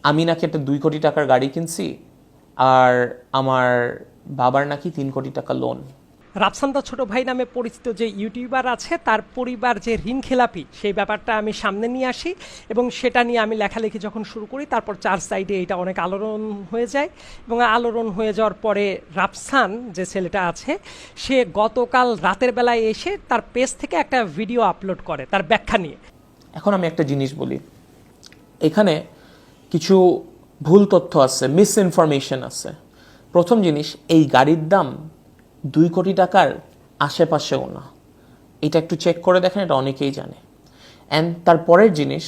আমি নাকি একটা 2 কোটি টাকার গাড়ি কিনছি, আর আমার বাবার নাকি 3 কোটি টাকা লোন। রাফসান দা ছোট ভাই নামে পরিচিত যে ইউটিউবার আছে তার পরিবার যে ঋণ খেলাপি সেই ব্যাপারটা আমি সামনে নিয়ে আসি এবং সেটা নিয়ে আমি লেখালেখি যখন শুরু করি তারপর 4 সাইডে এটা অনেক আলোড়ন হয়ে যায় এবং আলোড়ন হয়ে যাওয়ার পরে রাফসান যে ছেলেটা আছে সে গতকাল রাতের বেলায় এসে তার পেজ থেকে একটা ভিডিও আপলোড করে তার ব্যাখ্যা নিয়ে। এখন আমি একটা জিনিস বলি, এখানে কিছু ভুল তথ্য আছে, মিস ইনফরমেশন আছে। প্রথম জিনিস, এই গাড়ির দাম 2 কোটি টাকার আশেপাশেও না, এটা একটু চেক করে দেখেন, এটা অনেকেই জানে। অ্যান্ড তারপরের জিনিস,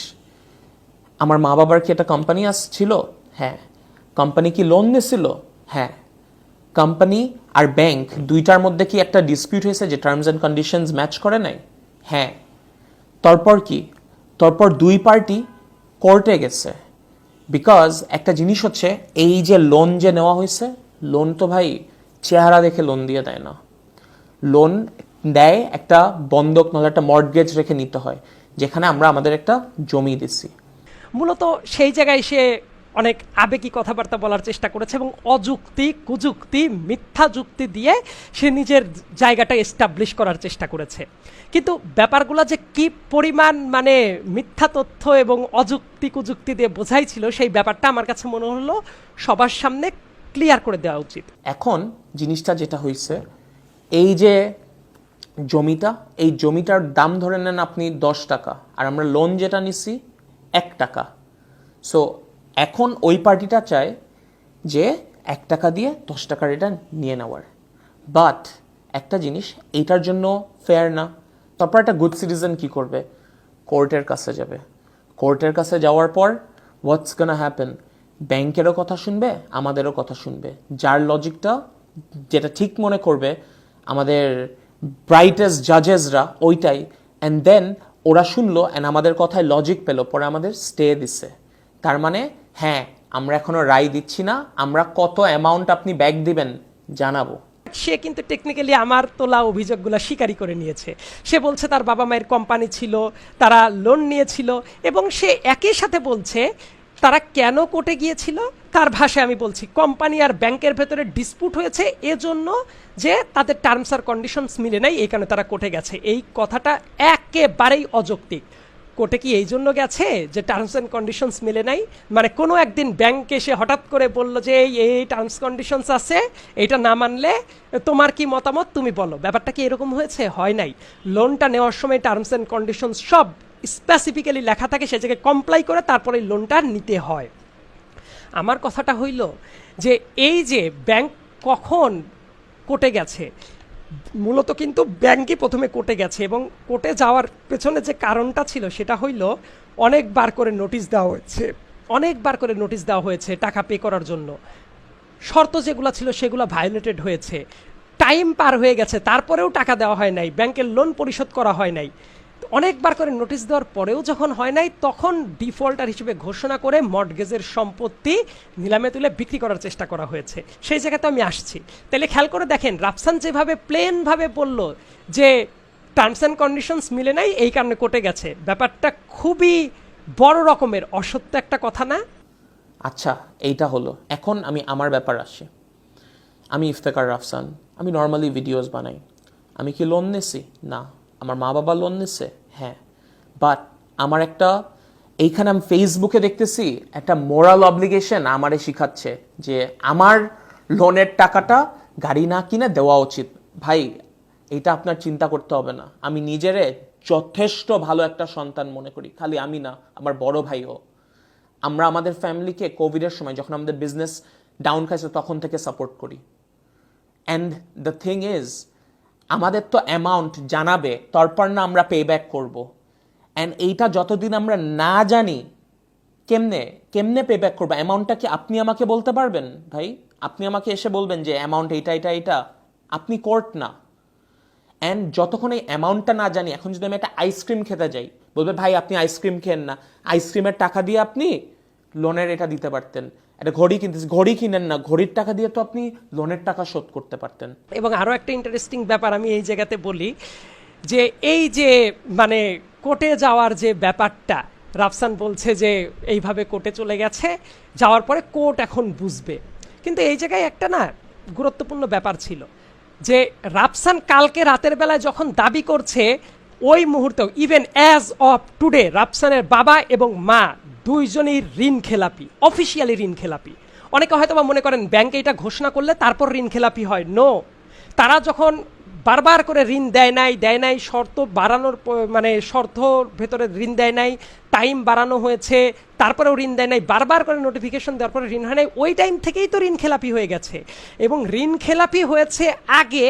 আমার মা বাবার কি একটা কোম্পানি ছিল? হ্যাঁ। কোম্পানি কি লোন নিয়েছিল? হ্যাঁ। কোম্পানি আর ব্যাংক দুইটার মধ্যে কি একটা ডিসপিউট হয়েছে যে টার্মস অ্যান্ড কন্ডিশনস ম্যাচ করে নাই? হ্যাঁ। তারপর কি? তারপর দুই পার্টি কোর্টে গেছে। বিকজ একটা জিনিস হচ্ছে, এই যে লোন যে নেওয়া হয়েছে, লোন তো ভাই চেহারা দেখে লোন দিয়ে দেয় না। লোন দেয় একটা বন্ধক, নাহলে একটা মর্টগেজ রেখে নিতে হয়, যেখানে আমরা আমাদের একটা জমি দিছি। মূলত সেই জায়গায় সে অনেক আবেগী কথাবার্তা বলার চেষ্টা করেছে এবং অযুক্তি, কুযুক্তি, মিথ্যা যুক্তি দিয়ে সে নিজের জায়গাটা এস্টাবলিশ করার চেষ্টা করেছে। কিন্তু ব্যাপারগুলো যে কি পরিমাণ মানে মিথ্যা তথ্য এবং অযুক্তি কুযুক্তি দিয়ে বোঝাইছিল সেই ব্যাপারটা আমার কাছে মনে হলো সবার সামনে ক্লিয়ার করে দেওয়া উচিত। এখন জিনিসটা যেটা হয়েছে, এই যে জমিটা, এই জমিটার দাম ধরে নেন আপনি 10 টাকা, আর আমরা লোন যেটা নিছি 1 টাকা। সো এখন ওই পার্টিটা চায় যে 1 টাকা দিয়ে 10 টাকার এটা নিয়ে নেওয়ার। বাট একটা জিনিস, এইটার জন্য ফেয়ার না। তারপর একটা গুড সিটিজেন কি করবে? কোর্টের কাছে যাবে। কোর্টের কাছে যাওয়ার পর হোয়াটস গোনা হ্যাপেন? ব্যাংকেরও কথা শুনবে, আমাদেরও কথা শুনবে। যার লজিকটা যেটা ঠিক মনে করবে, আমাদের ব্রাইটেস্ট জাজেসরা ওইটাই, অ্যান্ড দেন ওরা শুনলো অ্যান্ড আমাদের কথায় লজিক পেলো, পরে আমাদের স্টে দিছে। তার মানে হ্যাঁ, আমরা এখনো রায় দিচ্ছি না, আমরা কত অ্যামাউন্ট আপনি ব্যাক দিবেন জানাবো। সে কিন্তু টেকনিক্যালি আমার তোলা অভিযোগগুলো স্বীকারই করে নিয়েছে। সে বলছে তার বাবা মায়ের কোম্পানি ছিল, তারা লোন নিয়েছিল এবং সে একই সাথে বলছে তারা কেন কোর্টে গিয়েছিল। তার ভাষায় আমি বলছি, কোম্পানি আর ব্যাংকের ভেতরে ডিসপুট হয়েছে এজন্য যে তাদের টার্মস আর কন্ডিশনস মিলে নাই, এই কারণে তারা কোর্টে গেছে। এই কথাটা একেবারেই অযৌক্তিক। কোর্টে কি এই জন্য গেছে যে টার্মস অ্যান্ড কন্ডিশনস মিলে নাই? মানে কোনো একদিন ব্যাংক এসে হঠাৎ করে বলল যে এই টার্মস কন্ডিশনস আছে, এটা না মানলে তোমার কি মতামত তুমি বলো। ব্যাপারটা কি এরকম হয়েছে? হয় নাই। লোনটা নেওয়ার সময় টার্মস অ্যান্ড কন্ডিশনস সব স্পেসিফিক্যালি লেখা থাকে, সে জায়গায় কমপ্লাই করে তারপরে লোনটা নিতে হয়। আমার কথাটা হইল যে এই যে ব্যাংক কখন কোর্টে গেছে, মূলত কিন্তু ব্যাংকই প্রথমে কোর্টে গেছে এবং কোর্টে যাওয়ার পেছনে যে কারণটা ছিল সেটা হইল অনেকবার করে নোটিশ দেওয়া হয়েছে, অনেকবার করে নোটিশ দেওয়া হয়েছে টাকা পে করার জন্য। শর্ত যেগুলো ছিল সেগুলো ভায়োলেটেড হয়েছে, টাইম পার হয়ে গেছে, তারপরেও টাকা দেওয়া হয় নাই, ব্যাংকের লোন পরিশোধ করা হয় নাই। অনেকবার করে নোটিশ দেওয়ার পরেও যখন হয় নাই, তখন ডিফল্টার হিসেবে ঘোষণা করে মর্টগেজের সম্পত্তি নিলামে তুলে বিক্রি করার চেষ্টা করা হয়েছে। সেই জায়গাতে আমি আসছি। তাহলে খেয়াল করে দেখেন, রাফসান যেভাবে প্লেনভাবে বলল যে টার্মস অ্যান্ড কন্ডিশনস মিলে নাই, এই কারণে কোর্টে গেছে, ব্যাপারটা খুবই বড় রকমের অসত্য একটা কথা না? আচ্ছা, এইটা হলো। এখন আমি আমার ব্যাপার আসি। আমি ইফতেখার রাফসান, আমি নর্মালি ভিডিওস বানাই। আমি কি লোন নিছি? না। আমার মা বাবা লোন নিছে? হ্যাঁ। বাট আমার একটা, এইখানে আমি ফেসবুকে দেখতেছি একটা মোরাল অব্লিগেশন আমারে শিখাচ্ছে যে আমার লোনের টাকাটা গাড়ি না কিনে দেওয়া উচিত। ভাই, এটা আপনার চিন্তা করতে হবে না। আমি নিজেরে যথেষ্ট ভালো একটা সন্তান মনে করি। খালি আমি না, আমার বড় ভাইও। আমরা আমাদের ফ্যামিলিকে কোভিডের সময় যখন আমাদের বিজনেস ডাউন খাইছে তখন থেকে সাপোর্ট করি। অ্যান্ড দ্য থিং ইজ, আমাদের তো অ্যামাউন্ট জানাবে, তারপর না আমরা পে ব্যাক করবো। অ্যান্ড এইটা যতদিন আমরা না জানি, কেমনে কেমনে পে ব্যাক করবো? অ্যামাউন্টটা কি আপনি আমাকে বলতে পারবেন? ভাই, আপনি আমাকে এসে বলবেন যে অ্যামাউন্ট এইটা এটা এটা? আপনি কোর্ট না। অ্যান্ড যতক্ষণ এই অ্যামাউন্টটা না জানি, এখন যদি আমি একটা আইসক্রিম খেতে যাই, বলবে ভাই আপনি আইসক্রিম খেন না, আইসক্রিমের টাকা দিয়ে আপনি লোনের এটা দিতে পারতেন। একটা ঘড়ি কিনতেছি, ঘড়ি কিনেন না, ঘড়ির টাকা দিয়ে তো আপনি লোনের টাকা শোধ করতে পারতেন। এবং আরও একটা ইন্টারেস্টিং ব্যাপার আমি এই জায়গাতে বলি যে এই যে মানে কোর্টে যাওয়ার যে ব্যাপারটা, রাফসান বলছে যে এইভাবে কোর্টে চলে গেছে, যাওয়ার পরে কোর্ট এখন বুঝবে। কিন্তু এই জায়গায় একটা না গুরুত্বপূর্ণ ব্যাপার ছিল যে রাফসান কালকে রাতের বেলায় যখন দাবি করছে, ওই মুহূর্তেও ইভেন অ্যাজ অফ টুডে রাফসানের বাবা এবং মা দুইজনই ঋণ খেলাপি, অফিসিয়ালি ঋণ খেলাপি। অনেকে হয়তো বা মনে করেন ব্যাংকে এটা ঘোষণা করলে তারপর ঋণ খেলাপি হয়, নো। তারা যখন বারবার করে ঋণ দেয় নাই, শর্ত বাড়ানোর মানে শর্তর ভেতরে ঋণ দেয় নাই, টাইম বাড়ানো হয়েছে, তারপরেও ঋণ দেয় নাই, বারবার করে নোটিফিকেশন দেওয়ার পরে ঋণ হয় নাই, ওই টাইম থেকেই তো ঋণ খেলাপি হয়ে গেছে। এবং ঋণ খেলাপি হয়েছে আগে,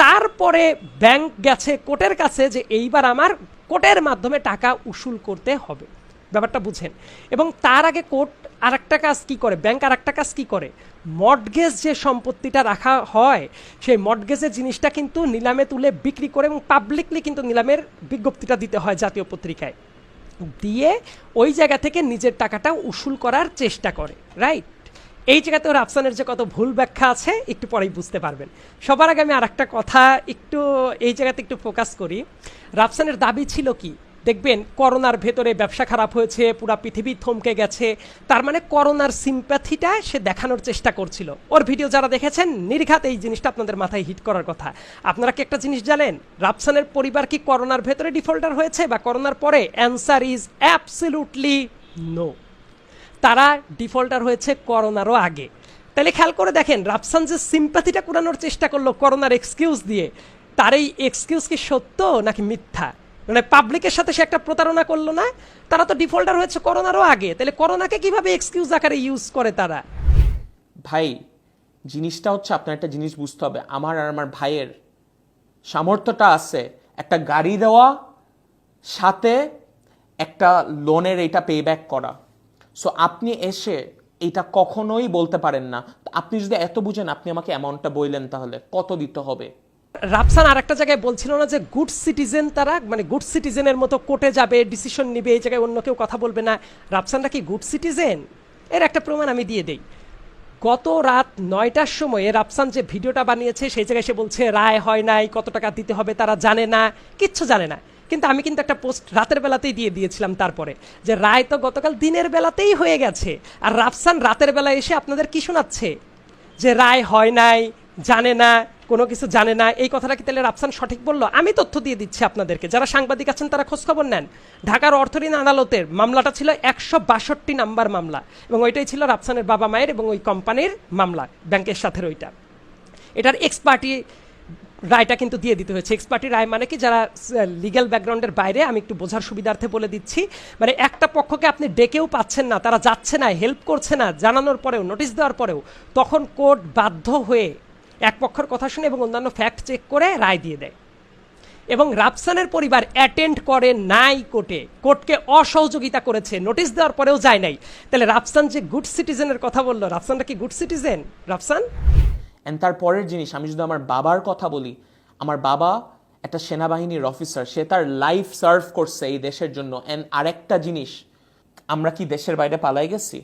তারপরে ব্যাংক গেছে কোর্টের কাছে যে এইবার আমার কোর্টের মাধ্যমে টাকা উসুল করতে হবে। ব্যাপারটা বুঝেন। এবং তার আগে কোর্ট আর একটা কাজ কি করে, ব্যাংক আর একটা কাজ কি করে, মর্টগেজ যে সম্পত্তিটা রাখা হয় সেই মর্টগেজের জিনিসটা কিন্তু নিলামে তুলে বিক্রি করে এবং পাবলিকলি কিন্তু নিলামের বিজ্ঞপ্তিটা দিতে হয় জাতীয় পত্রিকায়, দিয়ে ওই জায়গা থেকে নিজের টাকাটা উসুল করার চেষ্টা করে, রাইট? এই জায়গাতেও রাফসানের যে কত ভুল ব্যাখ্যা আছে একটু পরেই বুঝতে পারবেন। সবার আগে আমি আর একটা কথা একটু এই জায়গাতে একটু ফোকাস করি। রাফসানের দাবি ছিল কি, দেখবেন করোনার ভেতরে ব্যবসা খারাপ হয়েছে, পুরা পৃথিবী থমকে গেছে, তার মানে করোনার সিম্প্যাথিটা সে দেখানোর চেষ্টা করছিল। ওর ভিডিও যারা দেখেছেন নির্ঘাত এই জিনিসটা আপনাদের মাথায় হিট করার কথা। আপনারা কি একটা জিনিস জানেন, রাফসানের পরিবার কি করোনার ভেতরে ডিফল্টার হয়েছে বা করোনার পরে? Answer is absolutely no. তারা ডিফল্টার হয়েছে করোনারও আগে। তাহলে খেয়াল করে দেখেন, রাফসান যে সিম্প্যাথিটা কুড়ানোর চেষ্টা করলো করোনার এক্সকিউজ দিয়ে, তার এই এক্সকিউজ কি সত্য নাকি মিথ্যা? মানে পাবলিকের সাথে সে একটা প্রতারণা করলো না? তারা তো ডিফল্টার হয়েছে করোনারও আগে, তাহলে করোনাকে কিভাবে এক্সকিউজ আকারে ইউজ করে তারা? ভাই, জিনিসটা হচ্ছে আপনার একটা জিনিস বুঝতে হবে, আমার আর আমার ভাইয়ের সামর্থ্যটা আছে একটা গাড়ি দেওয়া, সাথে একটা লোনের এইটা পে ব্যাক করা। সো আপনি এসে এটা কখনোই বলতে পারেন না। আপনি যদি এত বুঝেন, আপনি আমাকে অ্যামাউন্টটা বললেন, তাহলে কত দিতে হবে? রাফসান আর একটা জায়গায় বলছিল না যে গুড সিটিজেন, তারা মানে গুড সিটিজেনের মতো কোর্টে যাবে, ডিসিশন নিবে, এই জায়গায় অন্য কেউ কথা বলবে না। রাফসানটা কি গুড সিটিজেন? এর একটা প্রমাণ আমি দিয়ে দেই। গত রাত 9টার সময়ে রাফসান যে ভিডিওটা বানিয়েছে সেই জায়গায় সে বলছে রায় হয় নাই, কত টাকা দিতে হবে তারা জানে না, কিচ্ছু জানে না। কিন্তু আমি কিন্তু একটা পোস্ট রাতের বেলাতেই দিয়ে দিয়েছিলাম তারপরে, যে রায় তো গতকাল দিনের বেলাতেই হয়ে গেছে, আর রাফসান রাতের বেলা এসে আপনাদের কি শোনাচ্ছে যে রায় হয় নাই, জানে না, কোনো কিছু জানে না। এই কথাটা কি তাহলে রাফসান সঠিক বললো? আমি তথ্য দিয়ে দিচ্ছি আপনাদেরকে, যারা সাংবাদিক আছেন তারা খোঁজখবর নেন। ঢাকার অর্থঋণ আদালতের মামলাটা ছিল 162 নাম্বার মামলা, এবং ওইটাই ছিল রাফসানের বাবা মায়ের এবং ওই কোম্পানির মামলা, ব্যাংকের সাথে ওইটা। এটার এক্সপার্টি রায়টা কিন্তু দিয়ে দিতে হয়েছে। এক্সপার্টি রায় মানে কি, যারা লিগ্যাল ব্যাকগ্রাউন্ডের বাইরে, আমি একটু বোঝার সুবিধার্থে বলে দিচ্ছি, মানে একটা পক্ষকে আপনি ডেকেও পাচ্ছেন না, তারা যাচ্ছে না, হেল্প করছে না, জানানোর পরেও, নোটিশ দেওয়ার পরেও, তখন কোর্ট বাধ্য হয়ে এক পক্ষের কথা শুনে এবং অন্যান্য ফ্যাক্ট চেক করে রায় দিয়ে দেয়। এবং রাফসানের পরিবার অ্যাটেন্ড করে নাই কোর্টে, কোর্টকে অসহযোগিতা করেছে, নোটিশ দেওয়ার পরেও যায় নাই। তাহলে রাফসান যে গুড সিটিজেনের কথা বললো, রাফসানটা কি গুড সিটিজেন রাফসান? অ্যান্ড তার পরের জিনিস, আমি যদি আমার বাবার কথা বলি, আমার বাবা একটা সেনাবাহিনীর অফিসার, সে তার লাইফ সার্ভ করছে এই দেশের জন্য। অ্যান্ড আরেকটা জিনিস, আমরা কি দেশের বাইরে পালাই গেছি?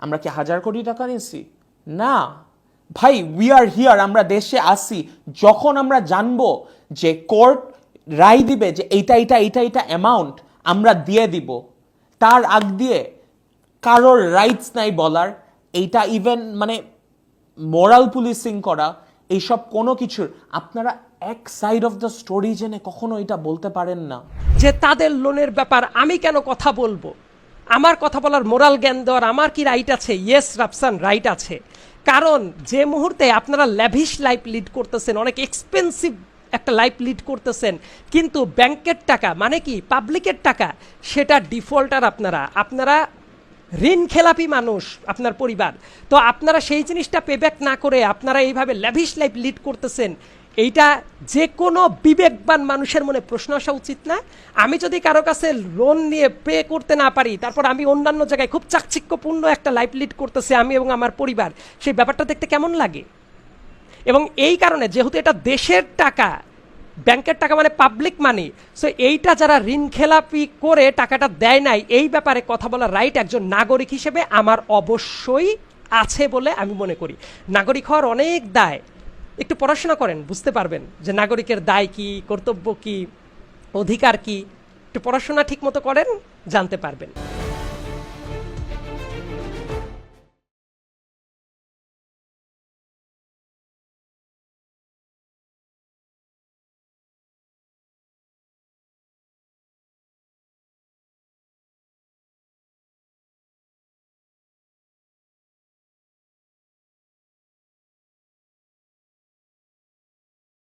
আমরা কি 1000 কোটি টাকা নিয়েছি? না ভাই, উই আর হিয়ার, আমরা দেশে আসি। যখন আমরা জানবো যে কোর্ট রায় দিবে যে এইটা অ্যামাউন্ট আমরা দিয়ে দিব, তার আগ দিয়ে কারোর রাইটস নাই বলার, এইটা ইভেন মানে মোরাল পুলিশিং করা, এইসব কোনো কিছুর আপনারা এক সাইড অফ দ্য স্টোরি জেনে কখনো এটা বলতে পারেন না যে তাদের লোনের ব্যাপার আমি কেন কথা বলবো, আমার কথা বলার মোরাল জ্ঞান দেওয়ার আমার কি রাইট আছে? ইয়েস রাফসান, রাইট আছে। কারণ যে মুহূর্তে আপনারা ল্যাভিশ লাইফ লিড করতেছেন, অনেক এক্সপেন্সিভ একটা লাইফ লিড করতেছেন, কিন্তু ব্যাংকের টাকা মানে কি পাবলিকের টাকা, সেটা ডিফল্টার আপনারা ঋণ খেলাপি মানুষ, আপনার পরিবার। তো আপনারা সেই জিনিসটা পেব্যাক না করে আপনারা এইভাবে ল্যাভিশ লাইফ লিড করতেছেন, এইটা যে কোনো বিবেকবান মানুষের মনে প্রশ্ন আসা উচিত না? আমি যদি কারো কাছে লোন নিয়ে পে করতে না পারি, তারপর আমি অন্যান্য জায়গায় খুব চাকচিক্যপূর্ণ একটা লাইফ লিড করতেছি আমি এবং আমার পরিবার, সেই ব্যাপারটা দেখতে কেমন লাগে? এবং এই কারণে যেহেতু এটা দেশের টাকা, ব্যাংকের টাকা মানে পাবলিক মানি, সো এইটা যারা ঋণ খেলাপি করে টাকাটা দেয় নাই, এই ব্যাপারে কথা বলার রাইট একজন নাগরিক হিসেবে আমার অবশ্যই আছে বলে আমি মনে করি। নাগরিক হওয়ার অনেক দায়, একটু পড়াশোনা করেন বুঝতে পারবেন যে নাগরিকের দায় কি, কর্তব্য কি, অধিকার কি। একটু পড়াশোনা ঠিক মতো করেন, জানতে পারবেন।